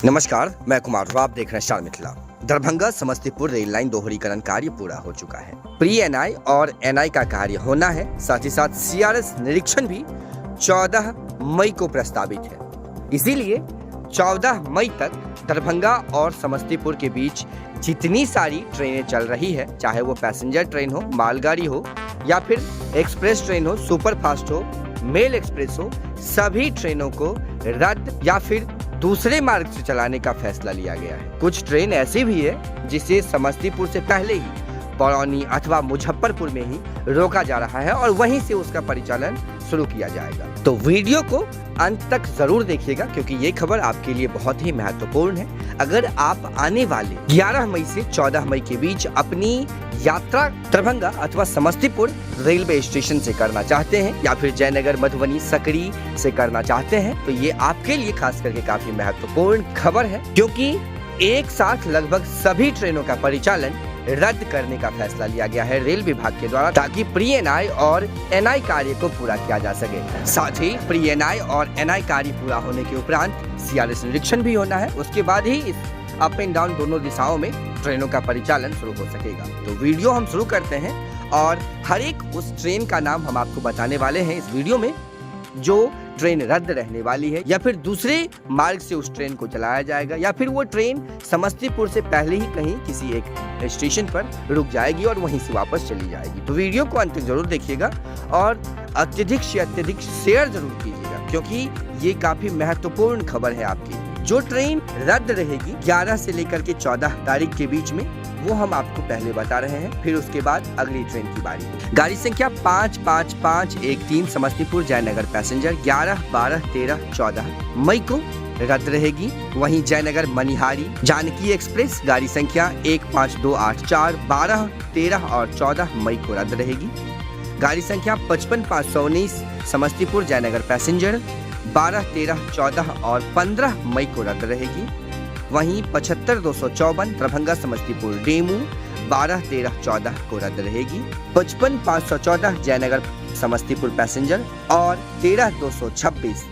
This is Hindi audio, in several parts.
नमस्कार, मैं कुमार राव, आप देख रहे हैं star Mithila. Darbhanga Samastipur rail line दोहरीकरण कार्य पूरा हो चुका है। प्री एनआई और एनआई का कार्य होना है, साथ ही साथ सीआरएस निरीक्षण भी 14 मई को प्रस्तावित है। इसीलिए 14 मई तक दरभंगा और समस्तीपुर के बीच जितनी सारी ट्रेनें चल रही है, चाहे वो पैसेंजर ट्रेन हो, मालगाड़ी हो या फिर एक्सप्रेस ट्रेन हो, सुपर फास्ट हो, मेल एक्सप्रेस हो, सभी ट्रेनों को रद्द या फिर दूसरे मार्ग से चलाने का फैसला लिया गया है। कुछ ट्रेन ऐसी भी है जिसे समस्तीपुर से पहले ही बरौनी अथवा मुजफ्फरपुर में ही रोका जा रहा है और वहीं से उसका परिचालन शुरू किया जाएगा। तो वीडियो को अंत तक जरूर देखिएगा, क्योंकि ये खबर आपके लिए बहुत ही महत्वपूर्ण है। अगर आप आने वाले 11 मई से 14 मई के बीच अपनी यात्रा दरभंगा अथवा समस्तीपुर रेलवे स्टेशन से करना चाहते हैं या फिर जयनगर, मधुबनी, सकरी से करना चाहते हैं, तो ये आपके लिए खास करके काफी महत्वपूर्ण खबर है, क्योंकि एक साथ लगभग सभी ट्रेनों का परिचालन रद्द करने का फैसला लिया गया है रेल विभाग के द्वारा, ताकि प्री एनआई और एनआई कार्य को पूरा किया जा सके। साथ ही प्री एनआई और एनआई कार्य पूरा होने के उपरांत सीआरएस निरीक्षण भी होना है। उसके बाद ही इस अप एंड डाउन दोनों दिशाओं में ट्रेनों का परिचालन शुरू हो सकेगा। तो वीडियो हम शुरू करते हैं और हर एक उस ट्रेन का नाम हम आपको बताने वाले हैं इस वीडियो में, जो ट्रेन रद्द रहने वाली है या फिर दूसरे मार्ग से उस ट्रेन को चलाया जाएगा या फिर वो ट्रेन समस्तीपुर से पहले ही कहीं किसी एक स्टेशन पर रुक जाएगी और वहीं से वापस चली जाएगी। तो वीडियो को अंत तक जरूर देखिएगा और अत्यधिक से अत्यधिक शेयर जरूर कीजिएगा, क्योंकि ये काफी महत्वपूर्ण खबर है आपकी। जो ट्रेन रद्द रहेगी 11 से लेकर के 14 तारीख के बीच में, वो हम आपको पहले बता रहे हैं, फिर उसके बाद अगली ट्रेन की बारी। गाड़ी संख्या 55513 समस्तीपुर जयनगर पैसेंजर 11, 12, 13, 14 मई को रद्द रहेगी। वहीं जयनगर मनिहारी जानकी एक्सप्रेस गाड़ी संख्या 15284 12, 13 और 14 मई को रद्द रहेगी। गाड़ी संख्या 55519 समस्तीपुर जयनगर पैसेंजर 12, 13, 14 और 15 मई को रद्द रहेगी। वहीं 75254 दरभंगा समस्तीपुर डेमू 12, 13, 14 को रद्द रहेगी। 55514 जयनगर समस्तीपुर पैसेंजर और 13226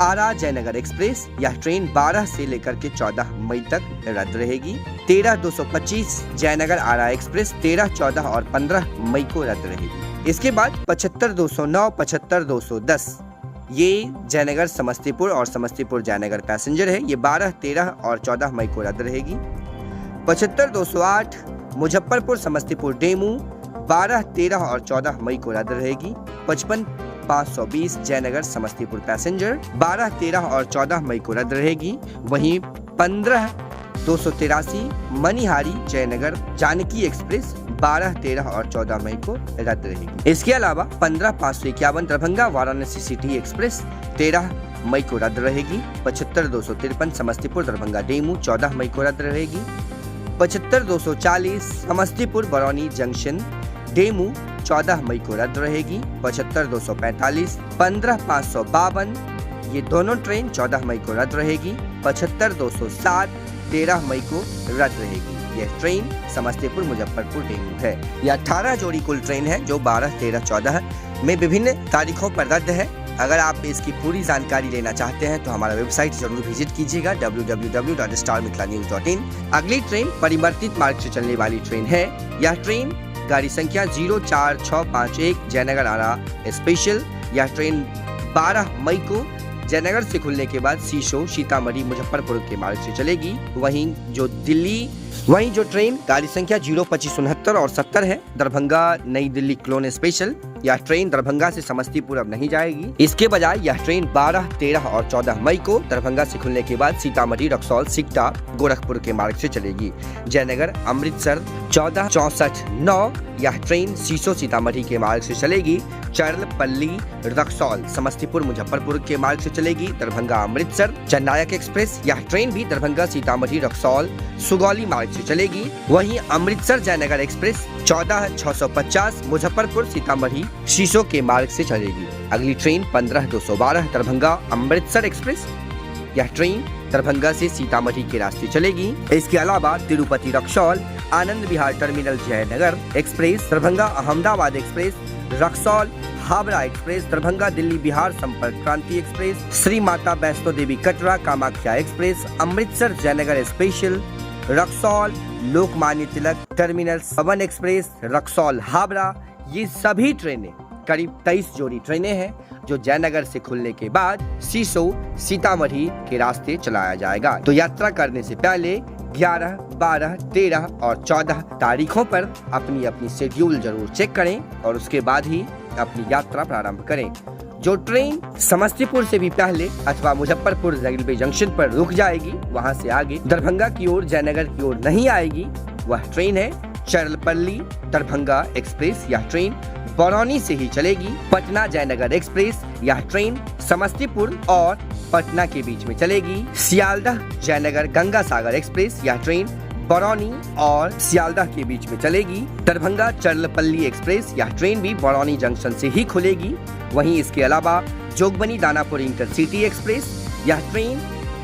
आरा जयनगर एक्सप्रेस, यह ट्रेन 12 से लेकर के 14 मई तक रद्द रहेगी। 13225 जयनगर आरा एक्सप्रेस 13, 14 और 15 मई को रद्द रहेगी। इसके बाद 75209 75210 ये जयनगर समस्तीपुर और समस्तीपुर जयनगर पैसेंजर है, ये 12, 13 और 14 मई को रद्द रहेगी। 75208 मुजफ्फरपुर समस्तीपुर डेमू 12, 13 और 14 मई को रद्द रहेगी। 55520 जयनगर समस्तीपुर पैसेंजर 12, 13 और 14 मई को रद्द रहेगी। वहीं 15283 मनिहारी जयनगर जानकी एक्सप्रेस 12, 13 और 14 मई को रद्द रहेगी। इसके अलावा 15551 दरभंगा वाराणसी सिटी एक्सप्रेस 13 मई को रद्द रहेगी। 75253 समस्तीपुर दरभंगा डेमू 14 मई को रद्द रहेगी। 75240 समस्तीपुर बरौनी जंक्शन डेमू 14 मई को रद्द रहेगी। 75245 15552 ये दोनों ट्रेन 14 मई को रद्द रहेगी। 75207 13 मई को रद्द रहेगी। यह ट्रेन समस्तीपुर मुजफ्फरपुर डेमू है। यह 18 जोड़ी कुल ट्रेन है, जो 12, 13, 14 में विभिन्न तारीखों पर रद्द है। अगर आप इसकी पूरी जानकारी लेना चाहते हैं तो हमारा वेबसाइट जरूर विजिट कीजिएगा www.starmithlanews.in। अगली ट्रेन परिवर्तित मार्ग से चलने वाली ट्रेन है। यह ट्रेन गाड़ी संख्या 04651 जयनगर आरा स्पेशल, यह ट्रेन 12 मई को जयनगर से खुलने के बाद सीशो, सीतामढ़ी, मुजफ्फरपुर के मार्ग से चलेगी। वहीं जो ट्रेन गाड़ी संख्या 02569 और 70 है दरभंगा नई दिल्ली क्लोन स्पेशल, यह ट्रेन दरभंगा से समस्तीपुर अब नहीं जाएगी। इसके बजाय यह ट्रेन 12, 13 और 14 मई को दरभंगा से खुलने के बाद सीतामढ़ी, रक्सौल, सिकटा, गोरखपुर के मार्ग से चलेगी। जयनगर अमृतसर 1464-9 यह ट्रेन सीसो सीतामढ़ी के मार्ग से चलेगी। चरलपल्ली रक्सौल समस्तीपुर मुजफ्फरपुर के मार्ग से चलेगी। दरभंगा अमृतसर जननायक एक्सप्रेस, यह ट्रेन भी दरभंगा सीतामढ़ी रक्सौल सुगौली मार्ग से चलेगी। वहीं अमृतसर जयनगर एक्सप्रेस 14650 मुजफ्फरपुर सीतामढ़ी शीशो के मार्ग से चलेगी। अगली ट्रेन 15212 दरभंगा अमृतसर एक्सप्रेस, यह ट्रेन दरभंगा से सीतामढ़ी के रास्ते चलेगी। इसके अलावा Tirupati Raxaul Anand Vihar terminal Jaynagar express, Darbhanga Ahmedabad express, Raxaul Howrah express, Darbhanga Delhi Bihar Sampark Kranti express, Shri Mata Vaishno Devi Katra Kamakhya express, Amritsar Jaynagar special, Raxaul Lokmanya Tilak terminus पवन एक्सप्रेस, रक्सौल हावड़ा, ये सभी ट्रेनें करीब 23 जोड़ी ट्रेनें हैं जो जयनगर से खुलने के बाद सीसो सीतामढ़ी के रास्ते चलाया जाएगा। तो यात्रा करने से पहले 11, 12, 13 और 14 तारीखों पर अपनी अपनी शेड्यूल जरूर चेक करें और उसके बाद ही अपनी यात्रा प्रारंभ करें। जो ट्रेन समस्तीपुर से भी पहले अथवा मुजफ्फरपुर रेलवे जंक्शन पर रुक जाएगी, वहां से आगे दरभंगा की ओर जयनगर की ओर नहीं आएगी, वह ट्रेन है चरलपल्ली दरभंगा एक्सप्रेस। यह ट्रेन बरौनी से ही चलेगी। पटना जयनगर एक्सप्रेस, यह ट्रेन समस्तीपुर और पटना के बीच में चलेगी। सियालदह जयनगर गंगा सागर एक्सप्रेस, यह ट्रेन बरौनी और सियालदह के बीच में चलेगी। दरभंगा चरलपल्ली एक्सप्रेस, यह ट्रेन भी बरौनी जंक्शन से ही खुलेगी। वहीं इसके अलावा जोगबनी दानापुर इंटरसिटी एक्सप्रेस, यह ट्रेन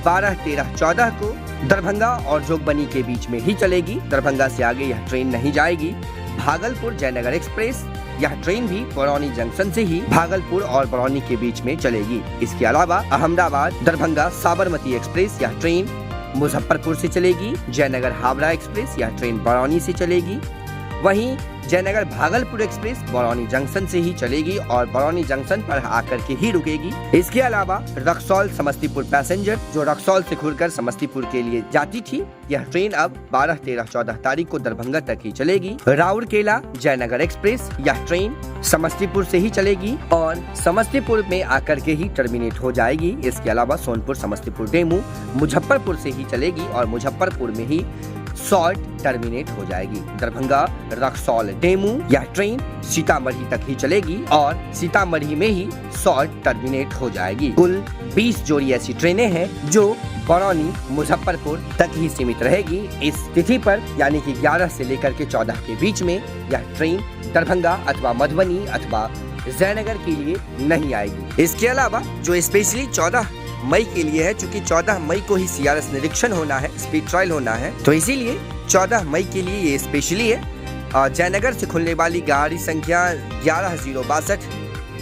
12, 13, 14 को दरभंगा और जोगबनी के बीच में ही चलेगी। दरभंगा से आगे यह ट्रेन नहीं जाएगी। भागलपुर जयनगर एक्सप्रेस, यह ट्रेन भी बरौनी जंक्शन से ही भागलपुर और बरौनी के बीच में चलेगी। इसके अलावा अहमदाबाद दरभंगा साबरमती एक्सप्रेस, यह ट्रेन मुजफ्फरपुर से चलेगी। जयनगर हावड़ा एक्सप्रेस, यह ट्रेन बरौनी से चलेगी। वहीं जयनगर भागलपुर एक्सप्रेस बरौनी जंक्शन से ही चलेगी और बरौनी जंक्शन पर आकर के ही रुकेगी। इसके अलावा रक्सौल समस्तीपुर पैसेंजर, जो रक्सौल से खुलकर समस्तीपुर के लिए जाती थी, यह ट्रेन अब 12, 13, 14 तारीख को दरभंगा तक ही चलेगी। राउरकेला जयनगर एक्सप्रेस, यह ट्रेन समस्तीपुर से ही चलेगी और समस्तीपुर में आकर के ही टर्मिनेट हो जाएगी। इसके अलावा सोनपुर समस्तीपुर डेमू मुजफ्फरपुर से ही चलेगी और मुजफ्फरपुर में ही सॉल्ट टर्मिनेट हो जाएगी। दरभंगा रक्सौल डेमू, यह ट्रेन सीतामढ़ी तक ही चलेगी और सीतामढ़ी में ही सॉल्ट टर्मिनेट हो जाएगी। कुल 20 जोड़ी ऐसी ट्रेनें हैं जो बरौनी मुजफ्फरपुर तक ही सीमित रहेगी। इस तिथि पर यानी कि 11 से लेकर के 14 के बीच में यह ट्रेन दरभंगा अथवा मधुबनी अथवा जयनगर के लिए नहीं आएगी। इसके अलावा जो स्पेशली 14 मई के लिए है, चूंकि 14 मई को ही CRS निरीक्षण होना है, स्पीड ट्रायल होना है, तो इसीलिए 14 मई के लिए ये स्पेशली है। जयनगर से खुलने वाली गाड़ी संख्या 11062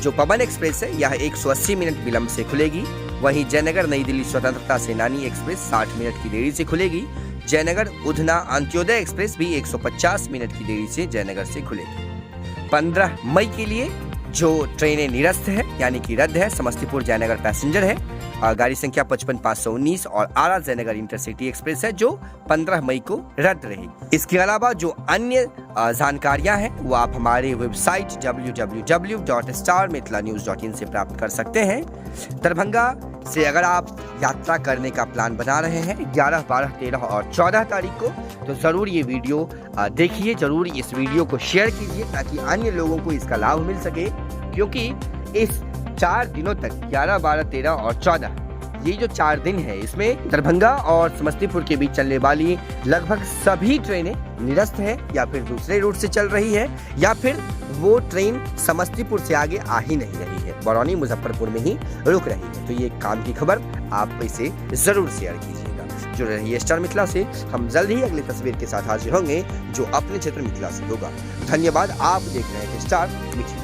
जो पवन एक्सप्रेस है, यह 180 मिनट विलंब से खुलेगी। वहीं जयनगर नई दिल्ली स्वतंत्रता सेनानी एक्सप्रेस 60 मिनट की देरी से खुलेगी। जयनगर उधना अंत्योदय एक्सप्रेस भी 150 मिनट की देरी से जयनगर से खुलेगी। 15 मई के लिए जो ट्रेनें निरस्त है यानी कि रद्द है, समस्तीपुर जयनगर पैसेंजर है, गाड़ी संख्या 55,519 और आरा जयनगर इंटरसिटी एक्सप्रेस है जो 15 मई को रद्द रहेगी। इसके अलावा जो अन्य जानकारियां हैं वो आप हमारे वेबसाइट www.starmithlanews.in से प्राप्त कर सकते हैं। दरभंगा से अगर आप यात्रा करने का प्लान बना रहे हैं 11, 12, 13 और 14 तारीख को, तो जरूर ये वीडियो देखिए, जरूर इस वीडियो को शेयर कीजिए ताकि अन्य लोगों को इसका लाभ मिल सके, क्योंकि इस 4 दिनों तक 11, 12, 13 और 14 ये जो 4 दिन है, इसमें दरभंगा और समस्तीपुर के बीच चलने वाली लगभग सभी ट्रेनें निरस्त है या फिर दूसरे रूट से चल रही है या फिर वो ट्रेन समस्तीपुर से आगे आ ही नहीं रही है, बरौनी मुजफ्फरपुर में ही रुक रही है। तो ये काम की खबर आप इसे जरूर शेयर कीजिएगा। जुड़े रहिए स्टार मिथिला से। हम जल्द ही अगली तस्वीर के साथ हाजिर होंगे जो अपने क्षेत्र मिथिला से होगा। धन्यवाद। आप देख रहे हैं स्टार मिथिला।